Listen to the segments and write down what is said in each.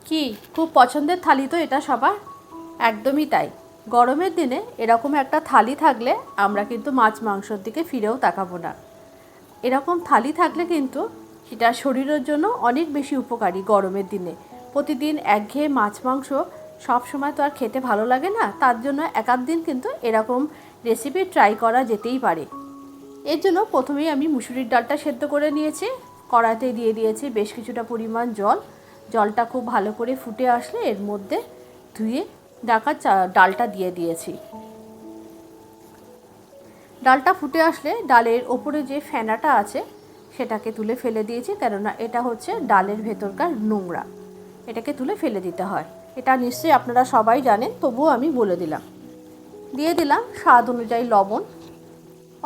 কি খুব পছন্দের থালি তো এটা সবার। একদমই তাই। গরমের দিনে এরকম একটা থালি থাকলে আমরা কিন্তু মাছ মাংসর দিকে ফিরেও তাকাবো না। এরকম থালি থাকলে কিন্তু সেটা শরীরের জন্য অনেক বেশি উপকারী। গরমের দিনে প্রতিদিন একঘেয়ে মাছ মাংস সব সময় তো আর খেতে ভালো লাগে না, তার জন্য এক আধ দিন কিন্তু এরকম রেসিপি ট্রাই করা যেতেই পারে। এর জন্য প্রথমেই আমি মুসুরির ডালটা সেদ্ধ করে নিয়েছি। কড়াইতে দিয়ে দিয়েছি বেশ কিছুটা পরিমাণ জল। জলটা খুব ভালো করে ফুটে আসলে এর মধ্যে ধুয়ে রাখা ডালটা দিয়ে দিয়েছি। ডালটা ফুটে আসলে ডালের ওপরে যে ফেনাটা আছে সেটাকে তুলে ফেলে দিয়েছি, কেননা এটা হচ্ছে ডালের ভেতরকার নোংরা, এটাকে তুলে ফেলে দিতে হয়। এটা নিশ্চয়ই আপনারা সবাই জানেন, তবুও আমি বলে দিলাম। দিয়ে দিলাম স্বাদ অনুযায়ী লবণ।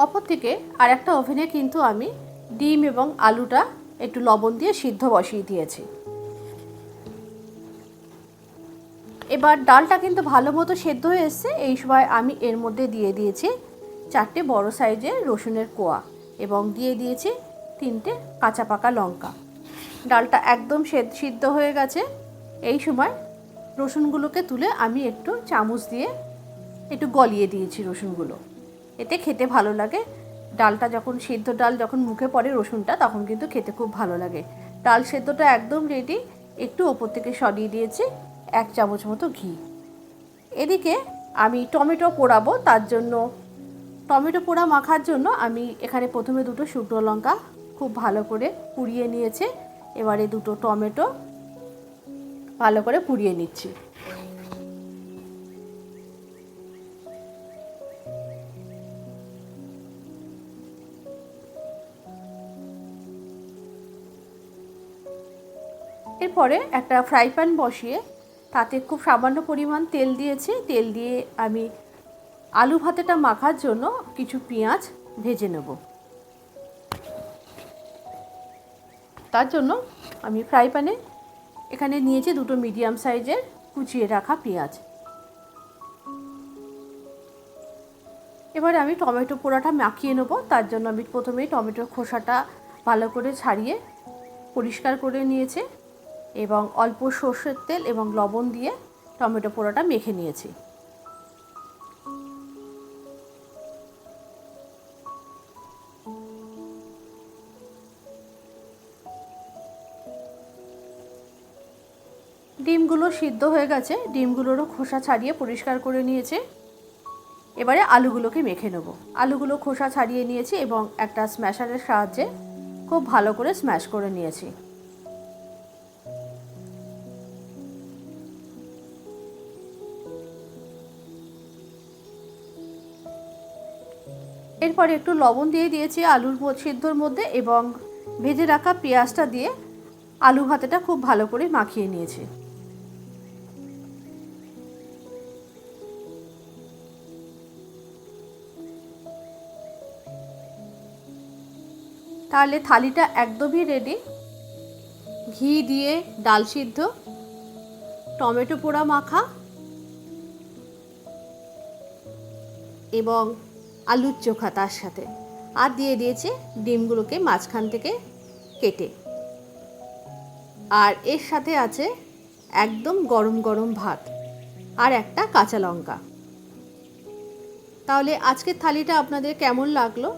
অপর থেকে আর একটা ওভেনে কিন্তু আমি ডিম এবং আলুটা একটু লবণ দিয়ে সিদ্ধ বসিয়ে দিয়েছি। এবার ডালটা কিন্তু ভালো মতো সেদ্ধ হয়ে এসছে। এই সময় আমি এর মধ্যে দিয়ে দিয়েছি 4টে বড় সাইজের রসুনের কোয়া এবং দিয়ে দিয়েছি 3টে কাঁচা পাকা লঙ্কা। ডালটা একদম সিদ্ধ হয়ে গেছে। এই সময় রসুনগুলোকে তুলে আমি একটু চামচ দিয়ে একটু গলিয়ে দিয়েছি রসুনগুলো, এতে খেতে ভালো লাগে। ডালটা যখন সেদ্ধ ডাল যখন মুখে পড়ে রসুনটা, তখন কিন্তু খেতে খুব ভালো লাগে। ডাল সেদ্ধটা একদম রেডি। একটু ওপর থেকে সরিয়ে দিয়েছি 1 চামচ মতো ঘি। এদিকে আমি টমেটো পোড়াবো, তার জন্য টমেটো পোড়া মাখার জন্য আমি এখানে প্রথমে 2টো শুকনো লঙ্কা খুব ভালো করে পুড়িয়ে নিয়েছি। এবারে 2টো টমেটো ভালো করে পুড়িয়ে নিচ্ছি। এরপরে একটা ফ্রাই প্যান বসিয়ে তাতে খুব সামান্য পরিমাণ তেল দিয়েছি। তেল দিয়ে আমি আলু ভাতেটা মাখার জন্য কিছু পেঁয়াজ ভেজে নেব। তার জন্য আমি ফ্রাই প্যানে এখানে নিয়েছি 2টো মিডিয়াম সাইজের কুচিয়ে রাখা পেঁয়াজ। এবারে আমি টমেটো পোড়াটা মাখিয়ে নেব। তার জন্য আমি প্রথমেই টমেটোর খোসাটা ভালো করে ছাড়িয়ে পরিষ্কার করে নিয়েছি এবং অল্প সর্ষের তেল এবং লবণ দিয়ে টমেটো পোড়াটা মেখে নিয়েছি। ডিমগুলো সিদ্ধ হয়ে গেছে, ডিমগুলোরও খোসা ছাড়িয়ে পরিষ্কার করে নিয়েছি। এবারে আলুগুলোকে মেখে নেব। আলুগুলো খোসা ছাড়িয়ে নিয়েছি এবং একটা স্ম্যাশারের সাহায্যে খুব ভালো করে স্ম্যাশ করে নিয়েছি। এরপর একটু লবণ দিয়ে দিয়েছি আলুর সিদ্ধর মধ্যে এবং ভেজে রাখা পেঁয়াজটা দিয়ে আলু ভাতেটা খুব ভালো করে মাখিয়ে নিয়েছি। তাহলে থালিটা একদমই রেডি। ঘি দিয়ে ডাল সিদ্ধ, টমেটো পোড়া মাখা এবং আলুর চোখা তার সাথে, আর দিয়ে দিয়েছে ডিমগুলোকে মাঝখান থেকে কেটে, আর এর সাথে আছে একদম গরম গরম ভাত আর একটা কাঁচা লঙ্কা। তাহলে আজকের থালিটা আপনাদের কেমন লাগলো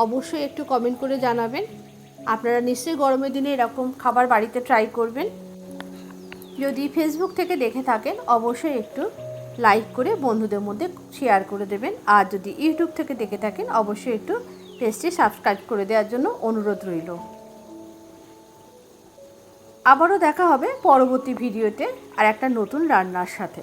অবশ্যই একটু কমেন্ট করে জানাবেন। আপনারা নিশ্চয়ই গরমের দিনে এরকম খাবার বাড়িতে ট্রাই করবেন। যদি ফেসবুক থেকে দেখে থাকেন অবশ্যই একটু লাইক করে বন্ধুদের মধ্যে শেয়ার করে দেবেন, আর যদি ইউটিউব থেকে দেখে থাকেন অবশ্যই একটু পেজটি সাবস্ক্রাইব করে দেওয়ার জন্য অনুরোধ রইল। আবারও দেখা হবে পরবর্তী ভিডিওতে আর একটা নতুন রান্নার সাথে।